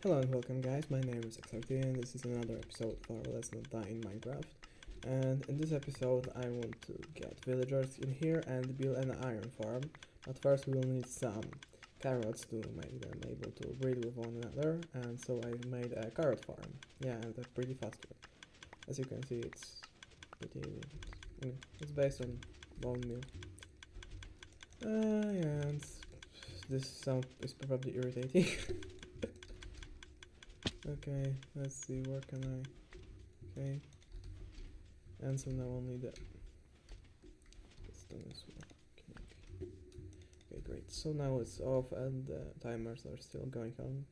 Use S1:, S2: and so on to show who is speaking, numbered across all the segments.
S1: Hello and welcome guys, my name is XRT and this is another episode for Let's Not Die in Minecraft. And in this episode I want to get villagers in here and build an iron farm. But first we will need some carrots to make them able to breed with one another, and so I made a carrot farm. Yeah, and a pretty fast one. As you can see, it's pretty... it's based on bone meal. Yeah, and this sound is probably irritating. Okay, let's see, where can I... Okay. And so now only the piston is working. Okay, great. So now it's off and the timers are still going on.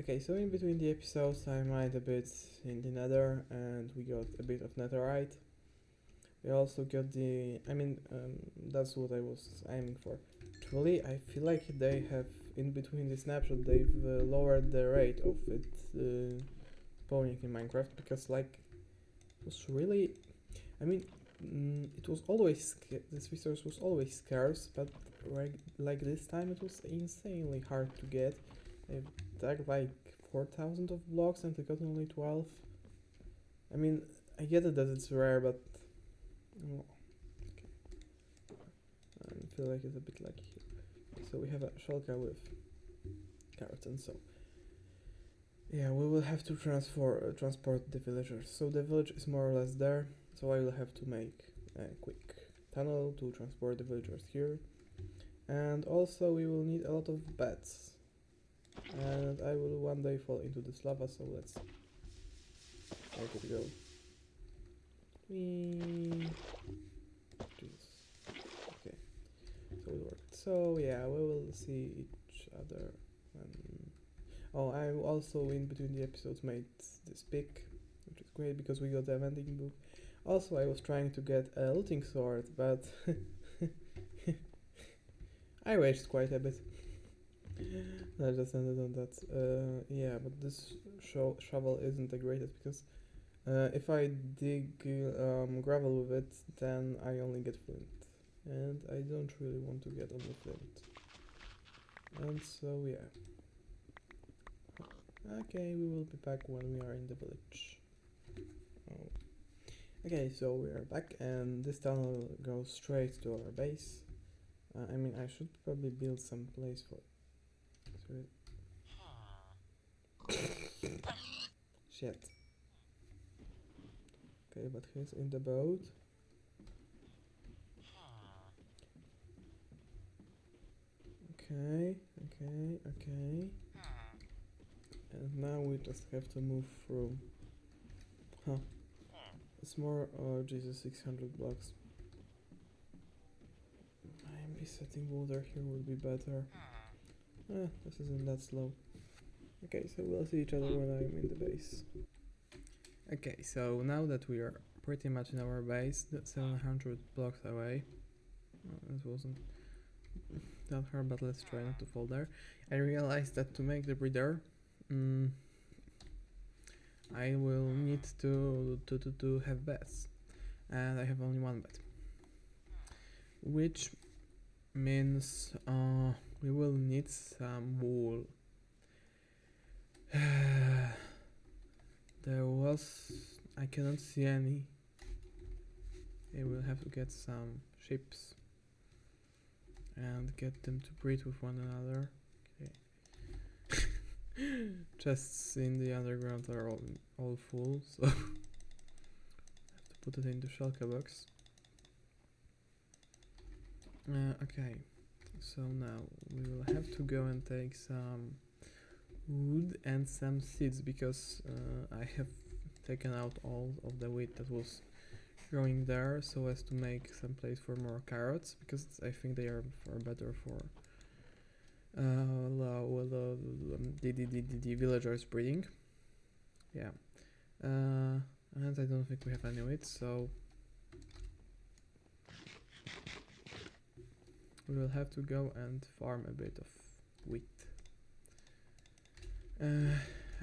S1: Okay, so in between the episodes I mined a bit in the nether and we got a bit of netherite. We also got the... that's what I was aiming for. Truly, I feel like they have, in between the snapshot, they've lowered the rate of it spawning in Minecraft, because like, it was really... it was always... this resource was always scarce, but like this time it was insanely hard to get. I've dug like 4,000 of blocks and I got only 12. I mean, I get it that it's rare, but... oh, okay. I feel like it's a bit lucky here. So we have a shulker with carrots, and so... yeah, we will have to transport the villagers. So the village is more or less there, so I will have to make a quick tunnel to transport the villagers here. And also we will need a lot of beds. And I will one day fall into this lava, so let's make it go. Whee! Jesus. Okay, so it worked. So yeah, we will see each other when... oh, I also in between the episodes made this pick, which is great because we got the mending book. Also, I was trying to get a looting sword, but I wasted quite a bit. I just ended on that. Yeah, but this shovel isn't the greatest because if I dig gravel with it, then I only get flint, and I don't really want to get only flint. And so yeah. Okay, we will be back when we are in the village. Oh. Okay, so we are back, and this tunnel goes straight to our base. I should probably build some place for... shit. Okay, but he's in the boat. Okay. And now we just have to move through. Huh. It's more... oh Jesus, 600 blocks. Maybe setting water here would be better. This isn't that slow. Okay, so we'll see each other when I'm in the base. Okay, so now that we are pretty much in our base, that's 700 blocks away. It wasn't that hard, but let's try not to fall there. I realized that to make the breeder, I will need to have beds, and I have only one bed, which means we will need some wool. I cannot see any. I will have to get some ships and get them to breed with one another. Okay. Chests in the underground are all full, so I have to put it in the shulker box. Okay, so now we will have to go and take some wood and some seeds, because I have taken out all of the wheat that was growing there, so as to make some place for more carrots, because I think they are better for the villagers breeding. Yeah, and I don't think we have any wheat, so we will have to go and farm a bit of wheat.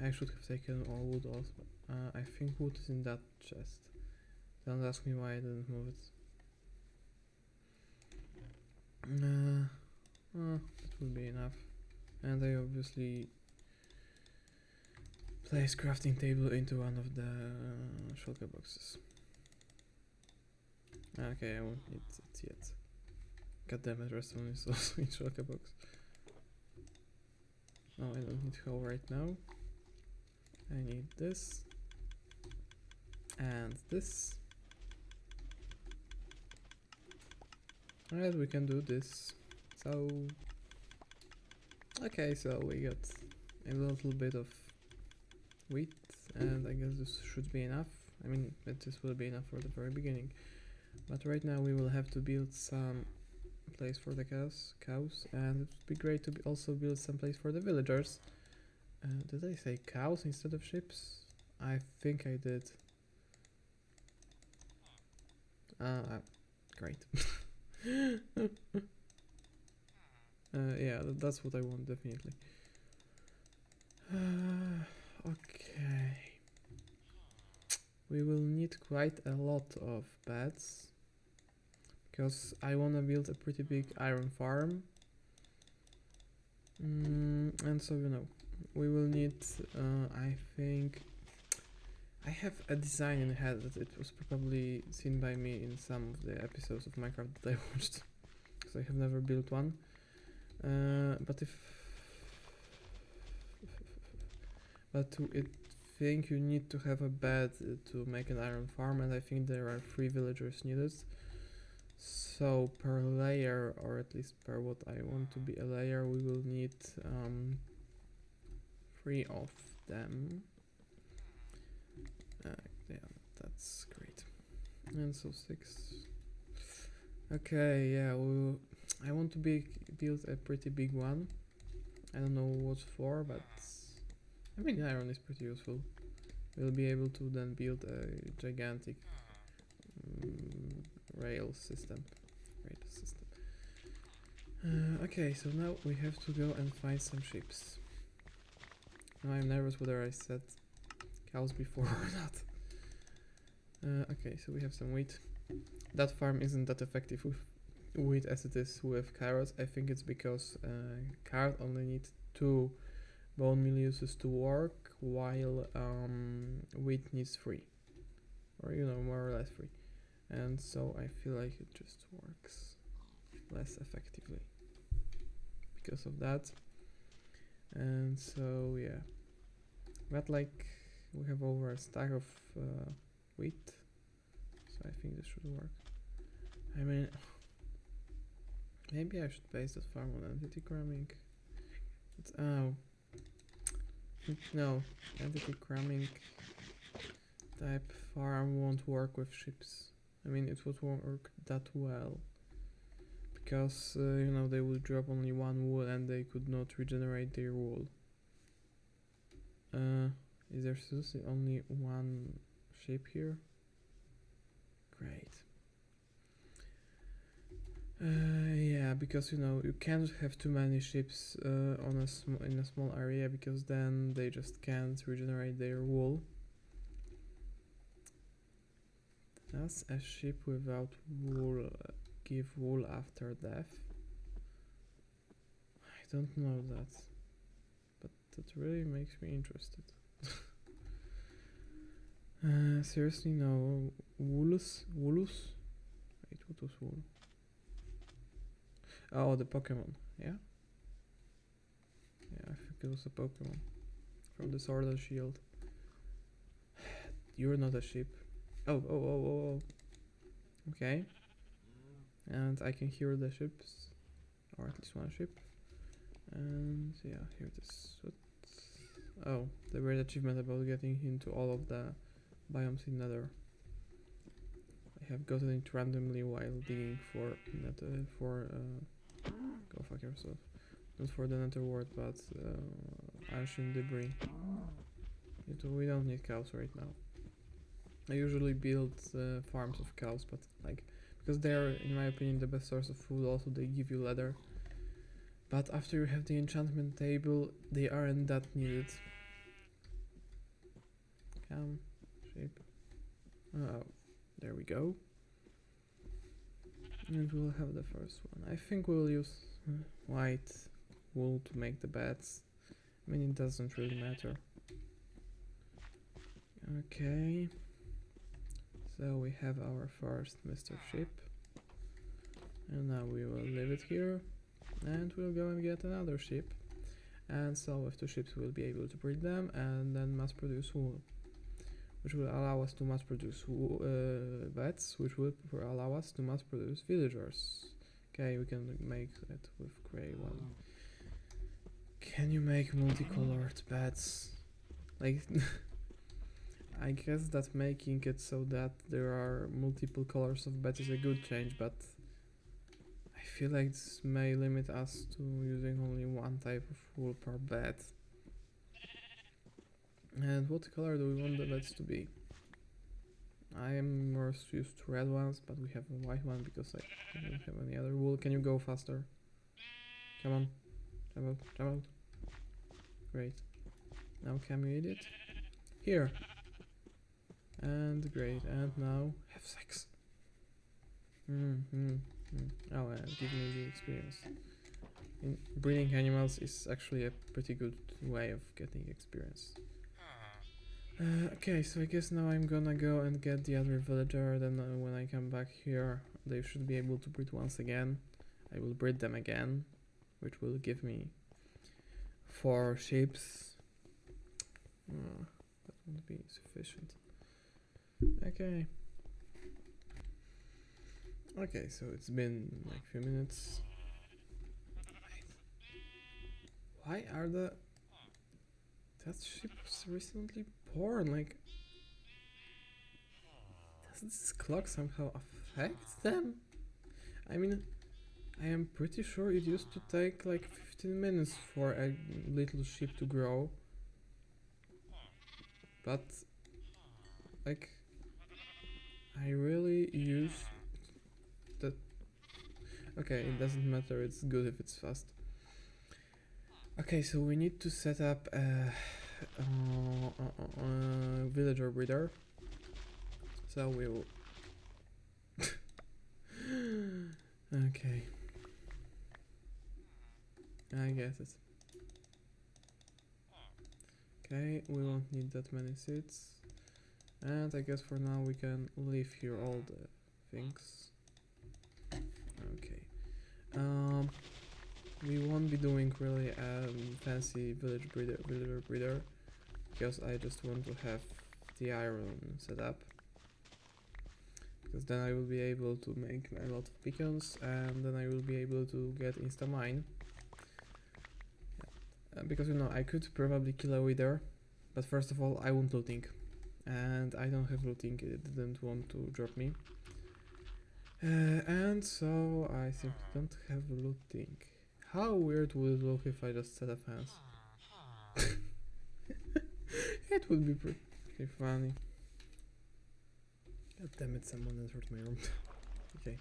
S1: I should have taken all wood also. I think wood is in that chest. Don't ask me why I didn't move it. That will be enough. And I obviously place crafting table into one of the shulker boxes. Okay, I won't need it yet. God damn it, redstone is also in shulker box. No, I don't need coal right now. I need this. And this. Alright, we can do this. So... Okay, so we got a little bit of wheat, and I guess this should be enough. I mean, this will be enough for the very beginning. But right now we will have to build some place for the cows, and it would be great to also build some place for the villagers. Did I say cows instead of sheep? I think I did. Great. Yeah, that's what I want, definitely. Okay. We will need quite a lot of beds, because I want to build a pretty big iron farm. And so, you know, we will need, I think, I have a design in head that it was probably seen by me in some of the episodes of Minecraft that I watched, because I have never built one. But to think you need to have a bed to make an iron farm, and I think there are 3 villagers needed. So per layer, or at least per what I want to be a layer, we will need 3 of them. Yeah, that's great. And so 6. Okay, yeah, I want to build a pretty big one. I don't know what for, but I mean iron is pretty useful. We'll be able to then build a gigantic rail system. Okay, so now we have to go and find some sheep. Now I'm nervous whether I said cows before or not. Okay, so we have some wheat. That farm isn't that effective with wheat as it is with carrots. I think it's because carrot only needs 2 bone meal uses to work, while wheat needs 3, or you know, more or less 3, and so I feel like it just works less effectively because of that. And so yeah, but like we have over a stack of wheat, so I think this should work. I mean, maybe I should base that farm on entity cramming. It's no, entity cramming type farm won't work with ships. I mean, it would work that well, because you know, they would drop only 1 wool and they could not regenerate their wool. Is there seriously only 1 sheep here? Great. Yeah, because you know, you can't have too many ships in a small area, because then they just can't regenerate their wool. Does a ship without wool give wool after death? I don't know that, but that really makes me interested. Seriously, no. Woolus? Wait, what was wool? Oh, the Pokemon, yeah? Yeah, I think it was a Pokemon from the Sword and Shield. You're not a sheep. Oh. Okay. And I can hear the ships, or at least 1 ship. And yeah, here it is. Oh, the weird achievement about getting into all of the biomes in Nether. I have gotten it randomly while digging for go fuck yourself. Not for the Nether ward, but ancient debris. We don't need cows right now. I usually build farms of cows, but like, because they are, in my opinion, the best source of food. Also, they give you leather. But after you have the enchantment table, they aren't that needed. Come, sheep. Oh, there we go. And we'll have the first one. I think we'll use white wool to make the beds. I mean, it doesn't really matter. Okay. So we have our first Mr. Ship. And now we will leave it here. And we'll go and get another ship. And so with 2 ships we'll be able to breed them and then mass produce wool. Which will allow us to mass produce vets, which will allow us to mass produce villagers. Okay, we can make it with grey one. Can you make multicolored beds? Like, I guess that making it so that there are multiple colors of beds is a good change, but I feel like this may limit us to using only one type of wool per bed. And what color do we want the beds to be? I am more used to red ones, but we have a white one because I don't have any other wool. Can you go faster? Come on. Jump out, jump out. Great. Now can we eat it? Here. And great. And now have sex. Oh, give me the experience. Breeding animals is actually a pretty good way of getting experience. Okay, so I guess now I'm gonna go and get the other villager, then when I come back here they should be able to breed once again. I will breed them again, which will give me 4 ships. That won't be sufficient. Okay. Okay, so it's been like a few minutes. Why are that ship was recently born? Like, does this clock somehow affect them? I mean, I am pretty sure it used to take like 15 minutes for a little ship to grow. But, like, I really use that. Okay, it doesn't matter, it's good if it's fast. Okay, so we need to set up a villager breeder. So we will. Okay. I guess it's. Okay, we won't need that many seats. And I guess for now we can leave here all the things. Okay. We won't be doing really fancy villager breeder because I just want to have the iron set up, because then I will be able to make a lot of beacons and then I will be able to get insta mine. Because, you know, I could probably kill a wither, but first of all I want looting and I don't have looting, it didn't want to drop me. And so I simply don't have looting. How weird would it look if I just set a fence? It would be pretty funny. God damn it, someone entered my room. Okay.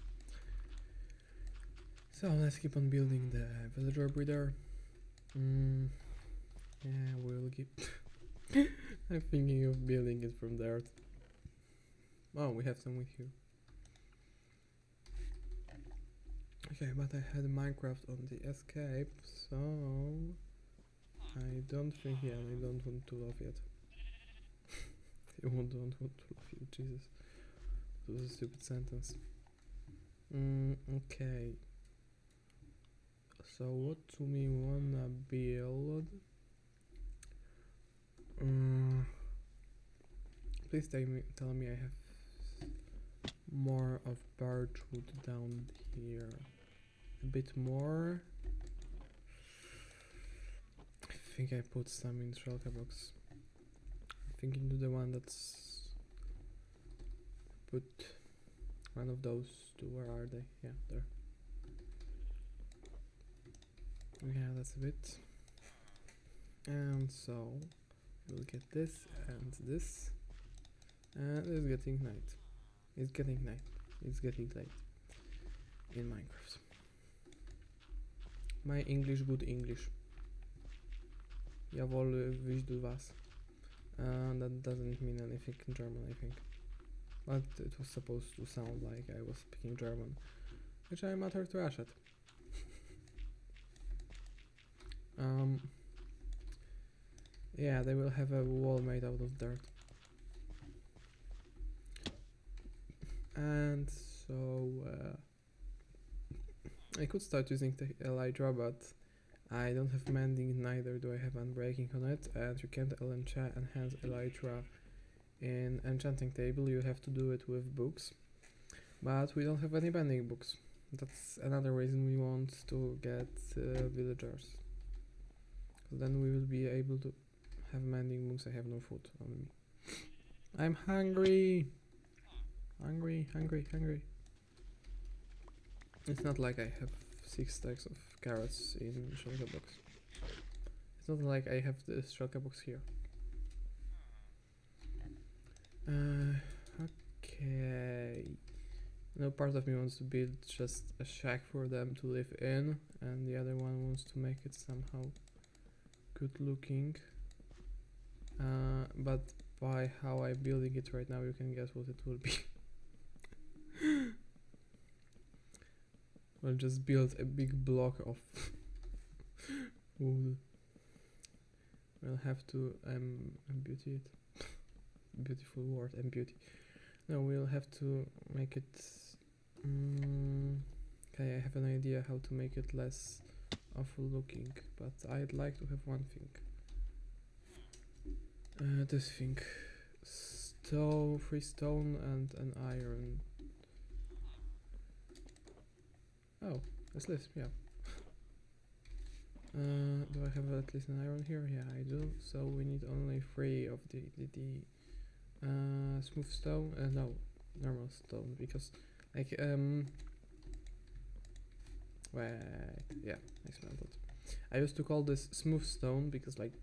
S1: So let's keep on building the villager breeder. Yeah, we'll keep. I'm thinking of building it from dirt. Oh, we have some wood here. Okay, but I had Minecraft on the escape, so I don't think, yeah, I don't want to love yet. I don't want to love you, Jesus. That was a stupid sentence. Okay. So what do we wanna build? Please tell me I have more of birch wood down here. A bit more. I think I put some in shulker box. I'm thinking to the one that's put one of those two. Where are they? Yeah, there. Yeah, that's a bit. And so we'll get this and this. And it's getting night. It's getting night. It's getting late in Minecraft. My English, good English. Ja wolę wyjść do was. That doesn't mean anything in German, I think. But it was supposed to sound like I was speaking German, which I'm utter trash at. Yeah, they will have a wall made out of dirt. And so I could start using the Elytra, but I don't have mending, neither do I have unbreaking on it, and you can't enhance Elytra in enchanting table. You have to do it with books, but we don't have any mending books. That's another reason we want to get villagers, then we will be able to have mending books. I have no food on me. I'm hungry. Hungry. It's not like I have 6 stacks of carrots in shulker box. It's not like I have this shulker box here. Okay. Now part of me wants to build just a shack for them to live in, and the other one wants to make it somehow good looking. But by how I'm building it right now, you can guess what it will be. We'll just build a big block of wood. We'll have to beauty it. Beautiful word, beauty. No, we'll have to make it. Okay, I have an idea how to make it less awful looking, but I'd like to have one thing. This thing. Stone, 3 stone and an iron. Oh, this list, yeah. Do I have at least an iron here? Yeah, I do. So we need only 3 of the smooth stone. No, normal stone, because like wait, yeah, I smelled it. I used to call this smooth stone because like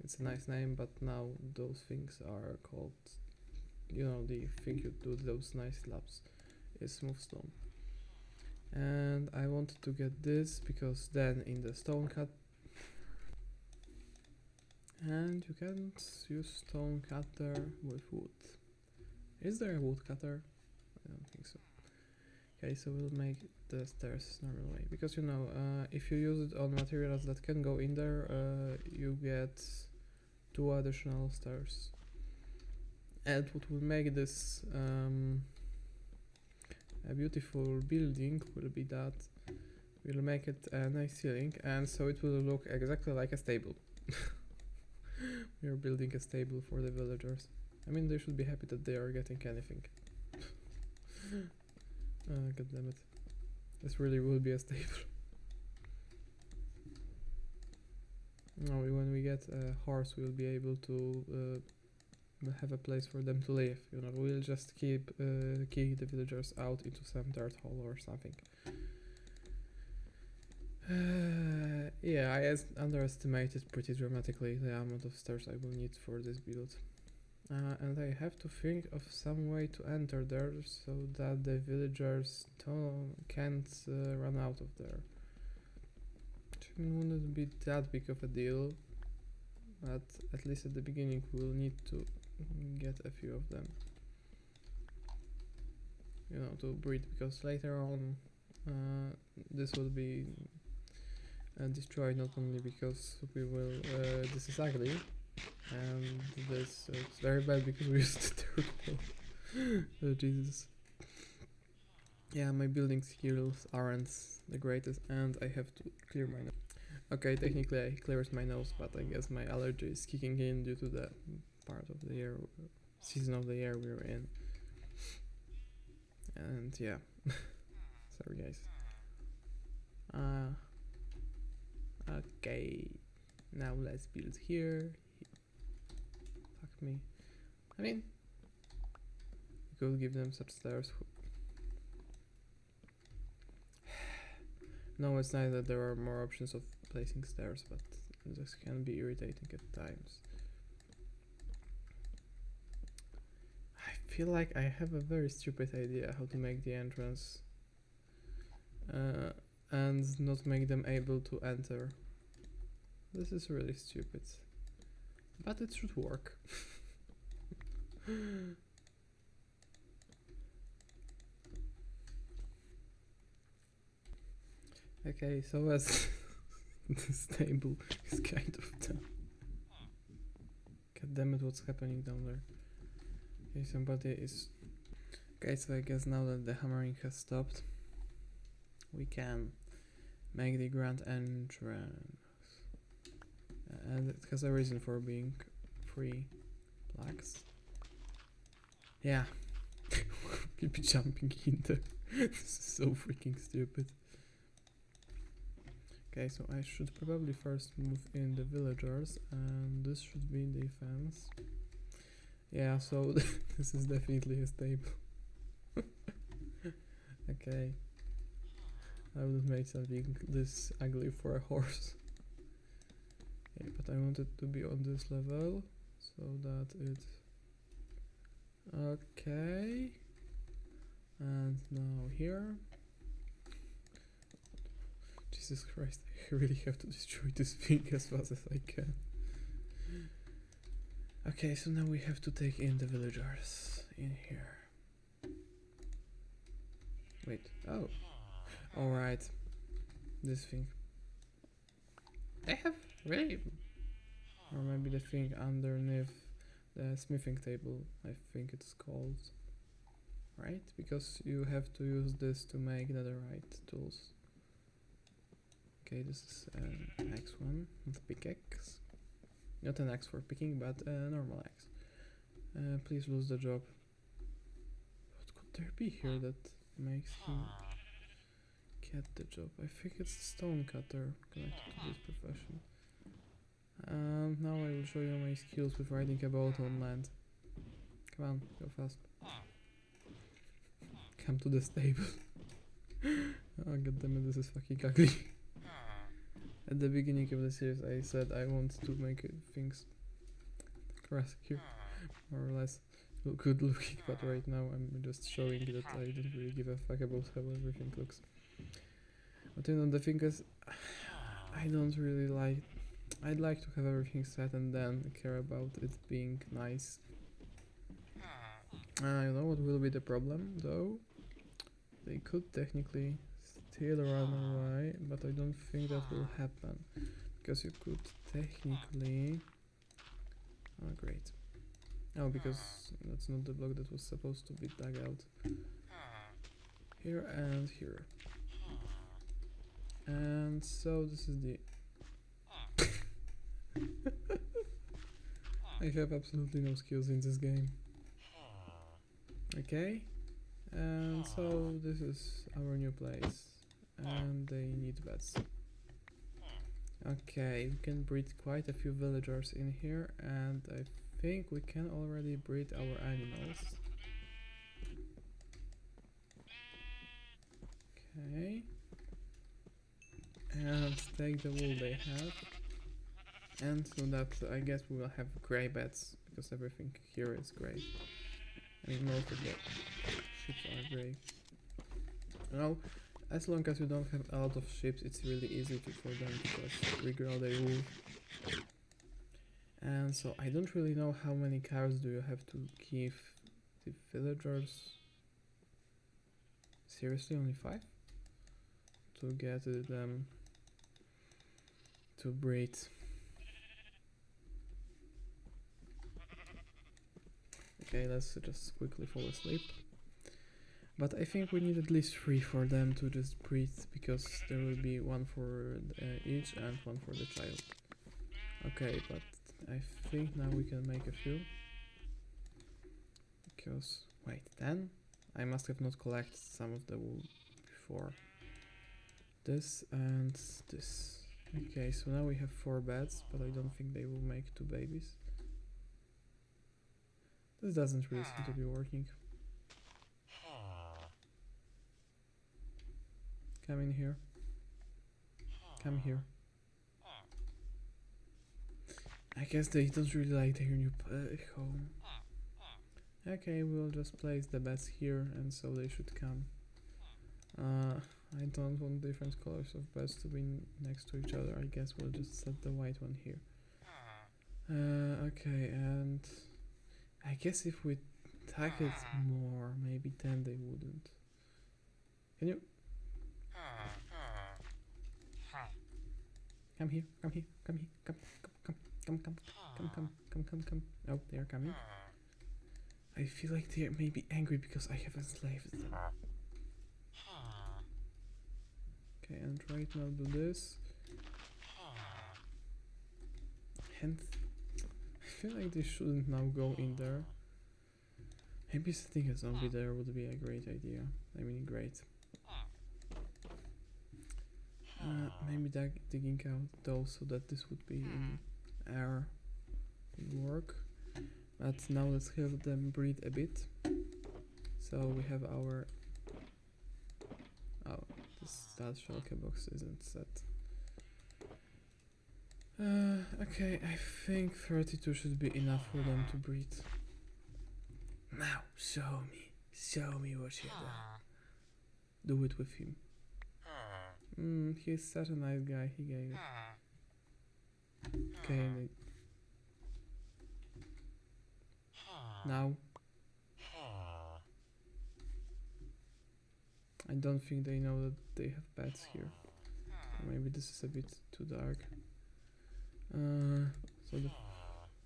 S1: it's a nice name, but now those things are called, you know, the thing you do those nice slabs is smooth stone. And I wanted to get this because then in the stone cut, and you can't use stone cutter with wood. Is there a wood cutter? I don't think so. Okay, so we'll make the stairs normal way, because you know, if you use it on materials that can go in there, you get 2 additional stairs. And what will make this a beautiful building will be that we'll make it a nice ceiling, and so it will look exactly like a stable. We are building a stable for the villagers. I mean, they should be happy that they are getting anything. God damn it. This really will be a stable. No, when we get a horse, we'll be able to have a place for them to live. You know, we'll just keep the villagers out into some dirt hole or something. Yeah, I underestimated pretty dramatically the amount of stairs I will need for this build. And I have to think of some way to enter there so that the villagers can't run out of there. It wouldn't be that big of a deal, but at least at the beginning we'll need to get a few of them, you know, to breed, because later on this will be destroyed, not only because we will this is ugly, and this it's very bad because we used the third wall. Oh Jesus. Yeah, my building skills aren't the greatest, and I have to clear my nose. Okay, technically I cleared my nose, but I guess my allergy is kicking in due to the part of the year, season of the year we're in. And yeah, sorry guys. Okay, now let's build here. Fuck me. I mean, you could give them such stairs. No, it's nice that there are more options of placing stairs, but this can be irritating at times. I feel like I have a very stupid idea how to make the entrance and not make them able to enter. This is really stupid, but it should work. Okay, so as this table is kind of done. God damn it, what's happening down there? Okay, somebody is Okay, so I guess now that the hammering has stopped, we can make the grand entrance. And it has a reason for being 3 blocks. Yeah. Keep jumping in there. This is so freaking stupid. Okay, so I should probably first move in the villagers, and this should be defense. Yeah, so this is definitely a stable. Okay. I wouldn't make something this ugly for a horse. Okay, but I want it to be on this level, so that it's... Okay. And now here. Jesus Christ, I really have to destroy this thing as fast as I can. Okay, so now we have to take in the villagers in here. Wait, oh. Alright. This thing. They have really... Or maybe the thing underneath the smithing table, I think it's called. Right? Because you have to use this to make netherite tools. Okay, this is an axe one, not a pickaxe. Not an axe for picking, but a normal axe. Please lose the job. What could there be here that makes him get the job? I think it's a stone cutter connected to this profession. Now I will show you my skills with riding a boat on land. Come on, go fast. Come to the stable. Oh goddammit, this is fucking ugly. At the beginning of the series I said I want to make things classic, more or less good looking, but right now I'm just showing that I don't really give a fuck about how everything looks. But you know, the thing is, I don't really like... I'd like to have everything set and then care about it being nice. You know what will be the problem though? They could technically still run away, but I don't think that will happen. Because you could technically... Oh great. Oh, because that's not the block that was supposed to be dug out. Here and here. And so this is the... I have absolutely no skills in this game. Okay. And so this is our new place. And they need beds. Okay, we can breed quite a few villagers in here, and I think we can already breed our animals. Okay. And take the wool they have. And so that I guess we will have grey beds, because everything here is grey. I mean, most of the ships are grey. You know, as long as you don't have a lot of ships, it's really easy for them to just regrow their wool. And so I don't really know how many cows do you have to give the villagers. Seriously, only 5? To get them to breed. Okay, let's just quickly fall asleep. But I think we need at least 3 for them to just breed, because there will be 1 for each and 1 for the child. Okay, but I think now we can make a few. Because, wait, 10? I must have not collected some of the wool before. This and this. Okay, so now we have 4 beds, but I don't think they will make 2 babies. This doesn't really seem to be working. Come in here. Come here. I guess they don't really like their new home. Okay, we'll just place the beds here, and so they should come. I don't want different colors of beds to be next to each other. I guess we'll just set the white one here. Okay, and I guess if we tack it more, maybe then they wouldn't. Can you? Come here, come here, come here, come. Oh, they are coming. I feel like they may be angry because I have enslaved them. Okay, and right now do this. And I feel like they shouldn't now go in there. Maybe setting a zombie there would be a great idea. I mean, great. Maybe digging out those so that this would be in air would work. But now let's have them breathe a bit. So we have our... Oh, that shulker box isn't set. Okay, I think 32 should be enough for them to breathe. Now, show me what you have done. Do it with him. He's such a nice guy, he gave it. Okay, now. I don't think they know that they have pets here. Maybe this is a bit too dark.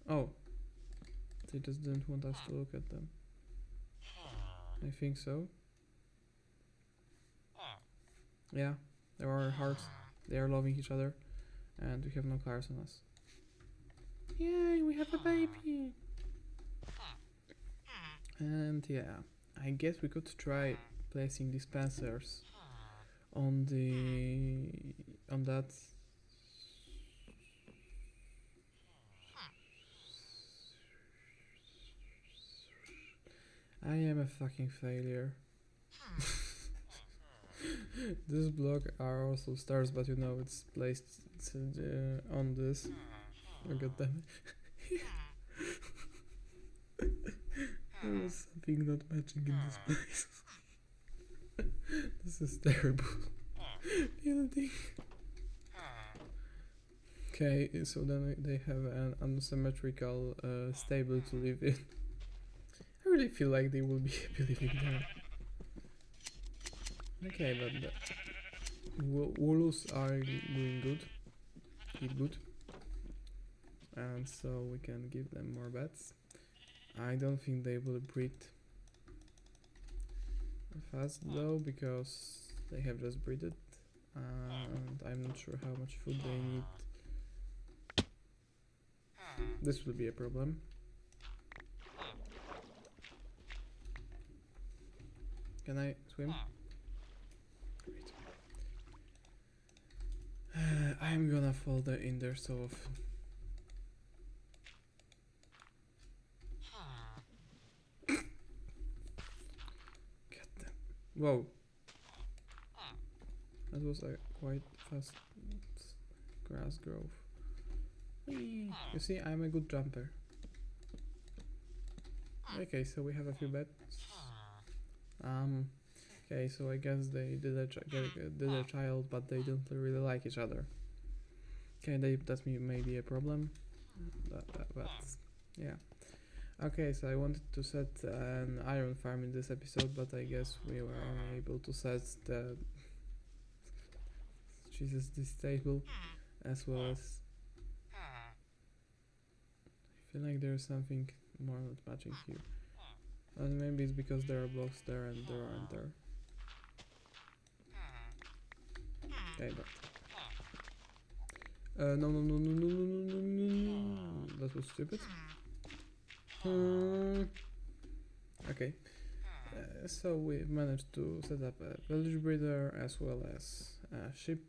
S1: Oh, they just didn't want us to look at them. I think so. Yeah, there are hearts. They are loving each other, and we have no cars on us. Yay, we have a baby! And yeah, I guess we could try placing dispensers on that. I am a fucking failure. This block are also stars, but you know it's placed on this. Oh, god damn it. There was something not matching in this place. This is terrible. Building. Okay, so then they have an unsymmetrical stable to live in. I really feel like they will be living there. Okay, but the Woolus are doing good. Eat good. And so we can give them more beds. I don't think they will breed fast though, because they have just breeded. And I'm not sure how much food they need. This will be a problem. Can I swim? Great. I'm gonna fall in there so often. God damn. Whoa. That was a quite fast grass growth. Whee. You see, I'm a good jumper. Okay, so we have a few beds. Okay, so I guess they did a child, but they don't really like each other. Okay, that may be a problem. But yeah. Okay, so I wanted to set an iron farm in this episode, but I guess we were only able to set the this table as well as. I feel like there's something more not matching here. And maybe it's because there are blocks there and there aren't there. Okay, but no, that was stupid. Okay, so we've managed to set up a village breeder as well as a sheep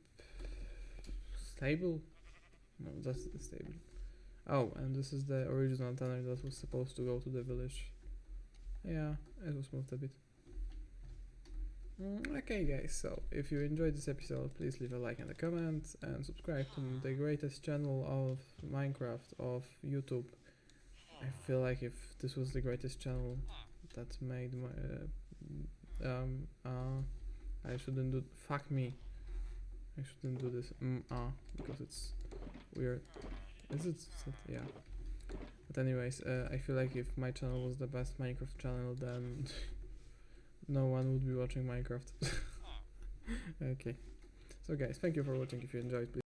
S1: stable. No, that's the stable. Oh, and this is the original tunnel that was supposed to go to the village. Yeah, it was moved a bit. Okay guys, so if you enjoyed this episode, please leave a like and a comment and subscribe to the greatest channel of Minecraft of YouTube. I feel like if this was the greatest channel that made my I shouldn't do fuck me. I shouldn't do this because it's weird. Is it? Yeah. But anyways, I feel like if my channel was the best Minecraft channel, then no one would be watching Minecraft. Okay. So guys, thank you for watching. If you enjoyed, please